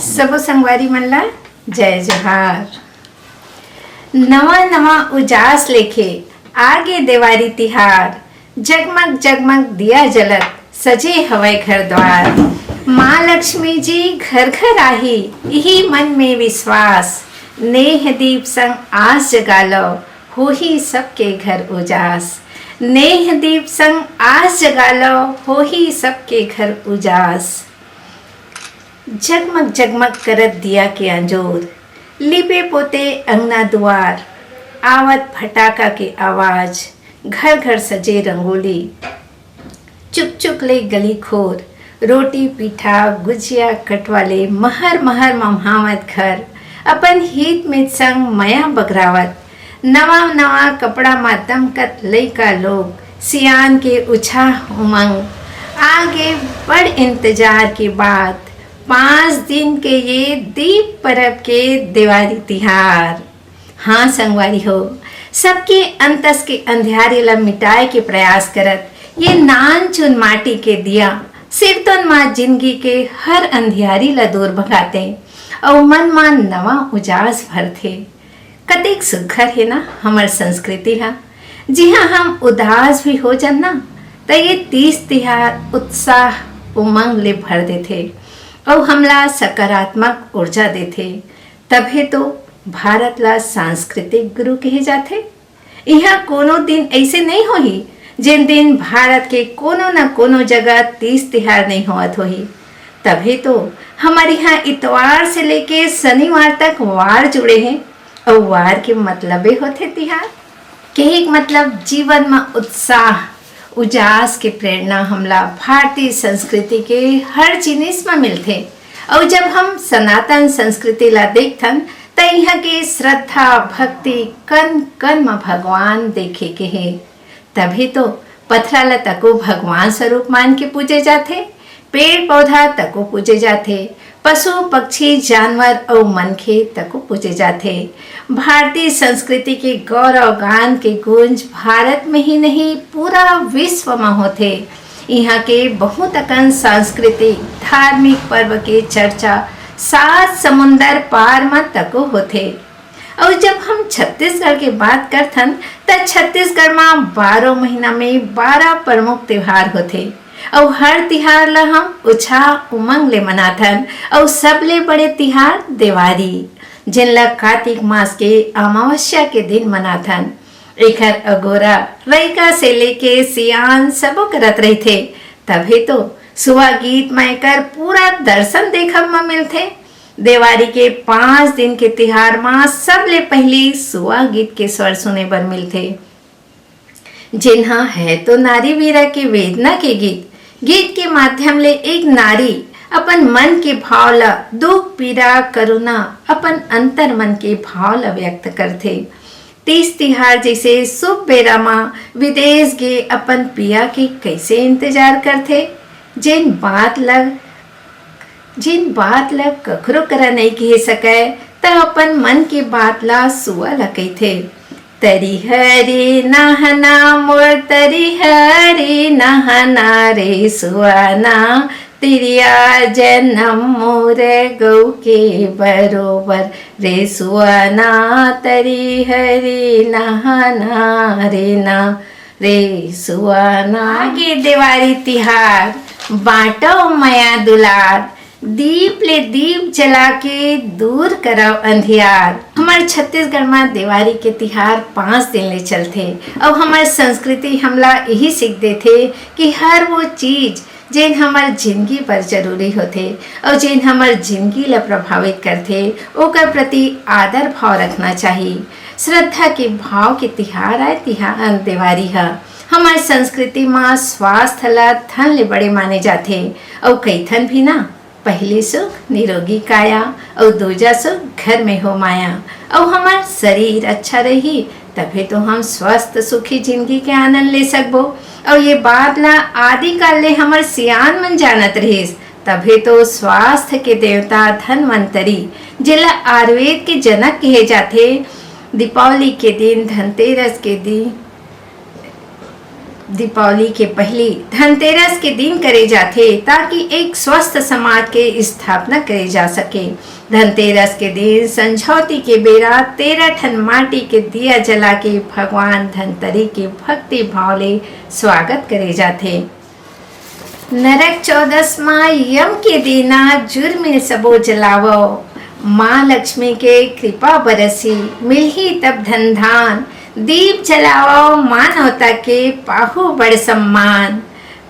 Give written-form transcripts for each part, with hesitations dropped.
सबो संगवारी मन ला जय जोहार। नवा नवा उजास लेके आगे देवारी तिहार, जगमग जगमग दिया जलत सजे हवै घर द्वार। माँ लक्ष्मी जी घर घर आही, यही मन में विश्वास। नेह दीप संग आस जगालो, हो ही सबके घर उजास। नेह दीप संग आस जगालो, हो ही सबके घर उजास। जगमग जगमग करत दिया के अंजोर, लिपे पोते अंगना दुआर। आवत फटाका के आवाज, घर घर सजे रंगोली। चुक चुक ले गली खोर, रोटी पीठा गुजिया कटवाले। महर महर मम्हावत घर, अपन हित में संग मया बगरावत। नवा नवा कपड़ा मा दमकत लइका लोग, सियान के उछाह उमंग। आगे बड़ इंतजार के बाद 5 दिन के ये दीप परब के दिवाली तिहार। हाँ संगवारी हो, सबके अंतस के अंधियारे ला मिटाए के प्रयास करत ये नान चुन माटी के दिया सिरतन माँ जिंदगी के हर अंधियारी ला दूर भगाते और मन मा नवा उजास भरथे। कतेक सुघर है ना हमार संस्कृति हा। जी हाँ, हम उदास भी हो जान ना तो ये 30 तिहार उत्साह उमंग ले भर देथे और हमला सकारात्मक ऊर्जा देथे। तभे तो भारत ला सांस्कृतिक गुरु कहे जाथे। यहाँ कोनो दिन ऐसे नहीं होही जिन दिन भारत के कोनो न कोनो जगह 30 तिहार नहीं होत होही। तभे तो हमारे यहाँ इतवार से लेके शनिवार तक वार जुड़े हैं और वार के मतलबे होते तिहार के एक मतलब जीवन में उत्साह उजास के प्रेरणा हमला भारतीय संस्कृति के हर जिनिस में मिलते। और जब हम सनातन संस्कृति ला देखथन त यहाँ के श्रद्धा भक्ति कन कन में भगवान देखे के है। तभी तो पथरा ला तको भगवान स्वरूप मान के पूजे जाते, पेड़ पौधा तको पूजे जाते, पशु पक्षी जानवर और मनखे तको पूजे जाते। भारतीय संस्कृति के गौरव गान के गूंज भारत में ही नहीं पूरा विश्व में होते। यहाँ के बहुत अकन सांस्कृतिक धार्मिक पर्व के चर्चा 7 समुंदर पार में तको होते। और जब हम छत्तीसगढ़ के बात करथन त छत्तीसगढ़ में 12 महीना में 12 प्रमुख त्योहार होते और हर तिहार ला हम उत्साह उमंग ले मनाथन। और सबले बड़े तिहार दिवाली जिनला कार्तिक मास के अमावस्या के दिन मनाथन। एकर अगोरा लइका से लेके सियान सबो करत रहिथे। तभी तो सुबह गीत में एकर पूरा दर्शन देखब में मिलथे। दिवाली के 5 दिन के तिहार में सबले पहली सुबह गीत के स्वर सुने बर मिलथे। जिन्हा है तो नारी वीरा के वेदना के गीत। गीत के माध्यम ले एक नारी अपन मन के भाव ला दुख पीड़ा करुणा अपन अंतर मन के भाव ला व्यक्त करथे। 30 तिहार जैसे शुभ बेरा माँ विदेश गे अपन पिया के कैसे इंतजार करथे। जिन बात लग कखरो करा नहीं कह सके त अपन मन के बात ला सुआ ला कहथे। तरी हरे नहना मोर तरी हरे नहना रे सुआना, तिरिया जन्म मोर गौ के बरोबर रे सुआना। तरी हरे नहना रे ना रे सुआना। आगे दिवाली तिहार बाटो मया दुलार, दीप ले दीप जला के दूर करव अंधियार। हमारे छत्तीसगढ़ में दिवाली के तिहार 5 दिन ले चलते और हमारे संस्कृति हमला यही सीख देते कि हर वो चीज जिन हमार जिंदगी पर जरूरी होते और जिन हमार जिंदगी ला प्रभावित करते ओकर प्रति आदर भाव रखना चाहिए। श्रद्धा के भाव के तिहार आए तिहार दिवाली है। हमार संस्कृति में स्वास्थ्य ला धन ले बड़े माने जाते और कैथन भी ना पहली सुख निरोगी काया और दूजा सुख घर में हो माया। और हमार शरीर अच्छा रही तभी तो हम स्वस्थ सुखी जिंदगी के आनंद ले सकबो। और ये बात ला आदि काल ले हमार सियान मन जानत रहिस। तभी तो स्वास्थ्य के देवता धनवंतरी जिला आयुर्वेद के जनक कहे जाते। दीपावली के दिन धनतेरस के दिन दीपावली के पहले धनतेरस के दिन करे जाते ताकि एक स्वस्थ समाज के स्थापना करे जा सके। धनतेरस के दिन संझौती के बेरा 13 ठन माटी के दिया जला के भगवान धनतरी के भक्ति भाव ले स्वागत करे जाते। नरक चौदस माँ यम के दीना जुर्म सबो जलावो, माँ लक्ष्मी के कृपा बरसी मिलही तब धन धान, दीप जलाओ मानवता के पाहु बड़ सम्मान,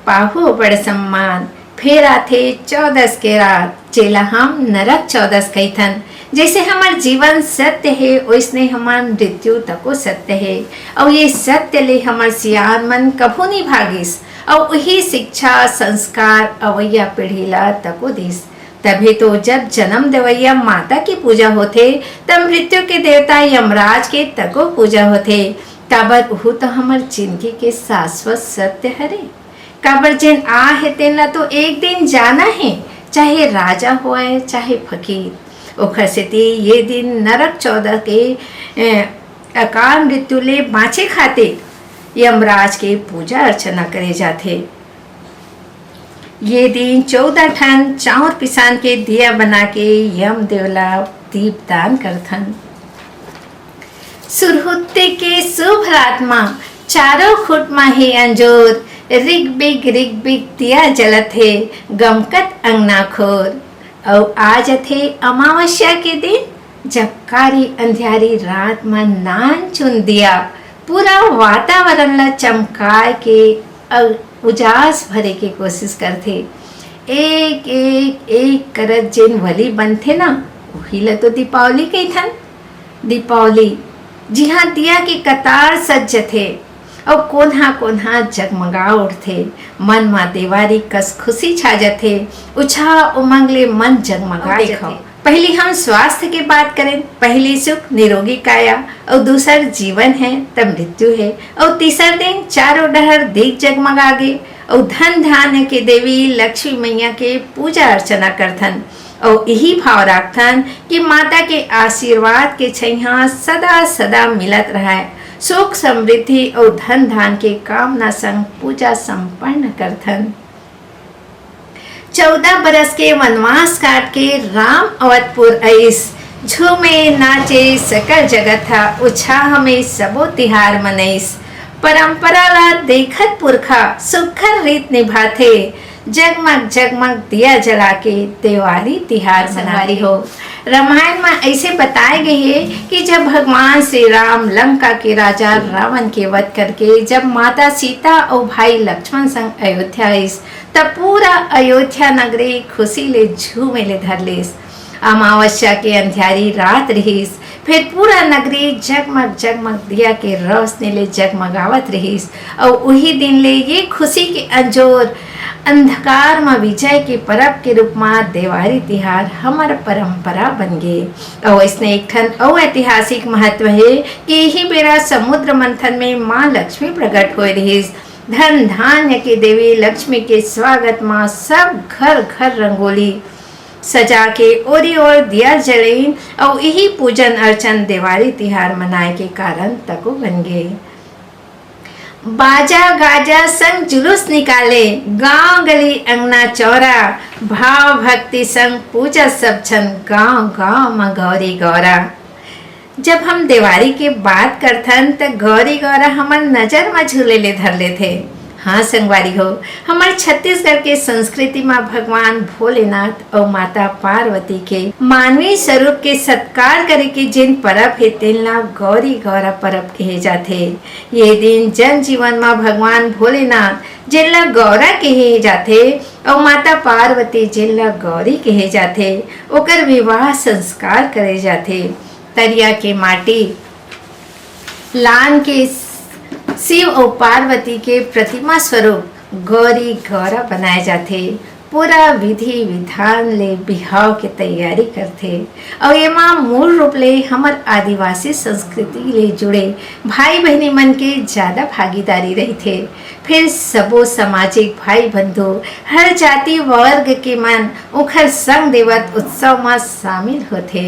पाहु बड़ सम्मान। फिर आथे 14 के रात जेला हम नरक 14 कैथन। जैसे हमार जीवन सत्य है वैसने हमार मृत्यु तको सत्य है, और ये सत्य ले हमार सियान मन कभू नहीं भागिस, और वही शिक्षा संस्कार अवैया पीढ़ी ला तको दिस। तभी तो जब जन्म देवैया माता की पूजा होते तब मृत्यु के देवता यमराज के तको पूजा होते। काबर वह तो हमार जिंदगी के शाश्वत सत्य हरे। काबर जिन आ है तेना तो एक दिन जाना है, चाहे राजा होए चाहे फकीर। ओखर सेती ये दिन नरक 14 के अकाल मृत्यु ले बाँचे खातिर यमराज के पूजा अर्चना करे जाते। ये दिन 14 ठन चाउर पिसान के दिया बना के यम देवला दीप दान करथन। सुरहुत्ते के शुभ रात माँ चारों खुट माही अंजोर, रिग बिग दिया जलत है गमकत अंगना खोर। और आज थे अमावस्या के दिन जब कारी अंधियारी रात में नान चुन दिया पूरा वातावरण ला चमकाए के उजास भरे के कोशिश करते। एक एक एक करत जिन वली बनते ना वही ला तो दीपावली कहथन। दीपावली जी हाँ दिया की कतार सज्ज थे और कोन्हा कोन्हा जगमगा उठते। मन मा देवारी कस खुशी छा जाते, उत्साह उमंग ले मन जगमगा देखो। पहली हम स्वास्थ्य की बात करें, पहली सुख निरोगी काया, और दूसर जीवन है तब मृत्यु है, और तीसर दिन चारों डहर दीप जगमगागे और धन धान्य के देवी लक्ष्मी मैया के पूजा अर्चना करथन और यही भाव रखथन कि माता के आशीर्वाद के छैया सदा सदा मिलत रहे। सुख समृद्धि और धन धान के कामना संग पूजा संपन्न करथन। 14 बरस के वनवास काट के राम अवधपुर आइस, झूमे नाचे सकल जगत था, उत्साह में सबो तिहार मनैस। परंपरा ला देखत पुरखा सुखर रीत निभाते, जगमग जगमग दिया जला के दिवाली तिहार मनारी हो। रामायण में ऐसे बताए गए है कि जब भगवान श्री राम लंका के राजा रावण के वध करके जब माता सीता और भाई लक्ष्मण संग अयोध्या आइस, तब पूरा अयोध्या नगरी खुशी ले झूमे ले धरलिस। अमावस्या के अंधियारी रात रहीस, फिर पूरा नगरी जगमग जगमग दिया के रोशनी ले जगमगावत रहीस। और वही दिन ले ये खुशी के अंजोर अंधकार में विजय के पर्व के रूप में दिवाली तिहार हमार परंपरा बन गए। और इसने एक ठन और ऐतिहासिक महत्व है कि यही बेरा समुद्र मंथन में माँ लक्ष्मी प्रकट हो रही। धन धान्य के देवी लक्ष्मी के स्वागत में सब घर घर रंगोली सजा के ओरी ओर दिया जलेन और यही पूजन अर्चन दिवाली तिहार मनाए के कारण तको बन गए। बाजा गाजा संग जुलूस निकाले, गांव गली अंगना चौरा, भाव भक्ति संग पूजा सब छन गांव गांव में गौरी गौरा। जब हम दिवाली के बात करथन त गौरी गौरा हमार नजर में झूले ले धर ले थे। हाँ संगवारी हो, हमारे छत्तीसगढ़ के संस्कृति में भगवान भोलेनाथ और माता पार्वती के मानवीय स्वरूप के सत्कार करे के जिन परब है तेला गौरी गौरा परब कहे जाते। ये दिन जन जीवन में भगवान भोलेनाथ जिनला गौरा कहे जाते और माता पार्वती जिनला गौरी कहे जाते, ओकर विवाह संस्कार करे जाते। तरिया के माटी लान के शिव और पार्वती के प्रतिमा स्वरूप गौरी गौरा बनाए जाते। पूरा विधि विधान ले बिहाव के तैयारी करते और ये माँ मूल रूप ले हमार आदिवासी संस्कृति ले जुड़े भाई बहनी मन के ज्यादा भागीदारी रही थे। फिर सबो सामाजिक भाई बंधु हर जाति वर्ग के मन उखर संग देवत उत्सव में शामिल होते।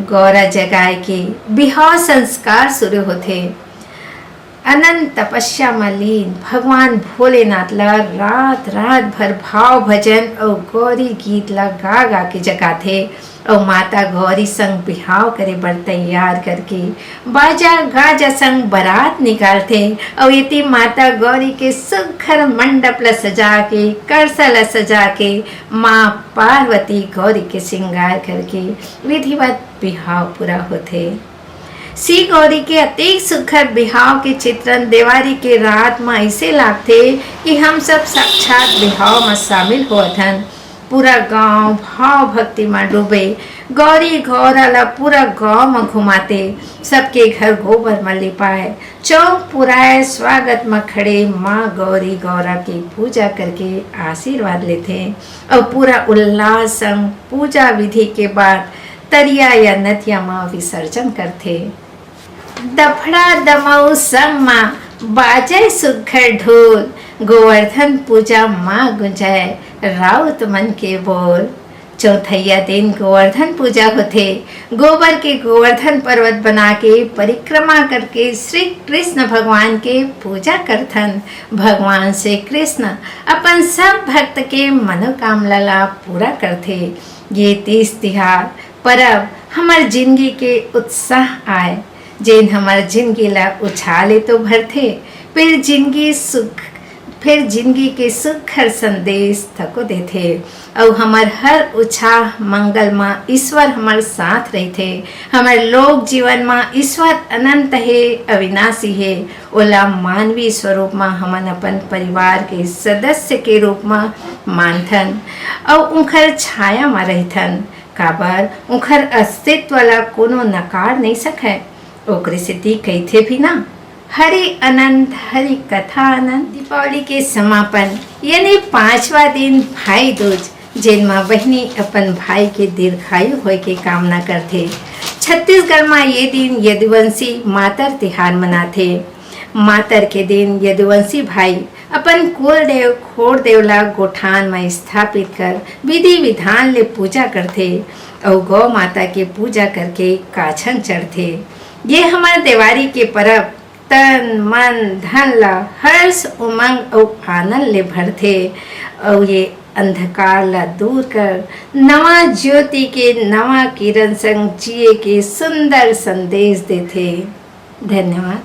गौरा जगाए के बिहाव संस्कार शुरू होते। अनंत तपस्या में लीन भगवान भोलेनाथ ला रात रात भर भाव भजन और गौरी गीत ला गा गा के जगाथे और माता गौरी संग बिहाव करे बर तैयार करके बाजा गाजा संग बारात निकालते और इति माता गौरी के सुघर मंडप ला सजा के करसा ला सजा के माँ पार्वती गौरी के श्रृंगार करके विधिवत बिहाव पूरा होते। श्री गौरी के अति सुखद बिहाव के चित्रण दिवाली के रात में ऐसे लागते कि हम सब साक्षात बिहाव में शामिल होत हन। पूरा गांव भाव भक्ति में डूबे, गौरी गौरा ला पूरा गांव में घुमाते, सबके घर गोबर में लिपाए, चौक पुराए स्वागत में खड़े माँ गौरी गौरा की पूजा करके आशीर्वाद लेते और पूरा उल्लास संग पूजा विधि के बाद तरिया या नदिया में विसर्जन करते। दफड़ा दमऊ संग माँ बाजे सुघर ढोल, गोवर्धन पूजा माँ गुंजाए राउत मन के बोल। चौथैया दिन गोवर्धन पूजा होते, गोबर के गोवर्धन पर्वत बना के परिक्रमा करके श्री कृष्ण भगवान के पूजा करथन। भगवान श्री कृष्ण अपन सब भक्त के मनोकामना ला पूरा करते। ये तीज तिहार परब हमार जिंदगी के उत्साह आए, जिन हमार जिंदगी ला उछाले तो भरथे, फिर जिंदगी के सुखर संदेश थको देथे और हमार हर उत्साह मंगल में ईश्वर हमार साथ रहते। हमार लोक जीवन में ईश्वर अनंत है, अविनाशी है। ओला मानवीय स्वरूप में हमन अपन परिवार के सदस्य के रूप में मानथन और उनकर छाया में रहथन। काबर उनकर अस्तित्व ला कोनो नकार नहीं सके। ओकरे सिद्धि कहते भी ना, हरि अनंत हरि कथा अनंत। दीपावली के समापन यानी 5वां दिन भाई दूज, जिनमें बहनी अपन भाई के दीर्घायु होय के कामना करते। छत्तीसगढ़ में ये दिन यदुवंशी मातर तिहार मनाथे। मातर के दिन यदुवंशी भाई अपन कुल देव खोड़ देवला गोठान में स्थापित कर विधि विधान ले पूजा करते और गौ माता के पूजा करके काछन चढ़ते। ये हमारे दिवाली के परब तन मन धन ला हर्ष उमंग और आनंद ले भरते और ये अंधकार ला दूर कर नवा ज्योति के नवा किरण संग जिए के सुंदर संदेश देते। धन्यवाद।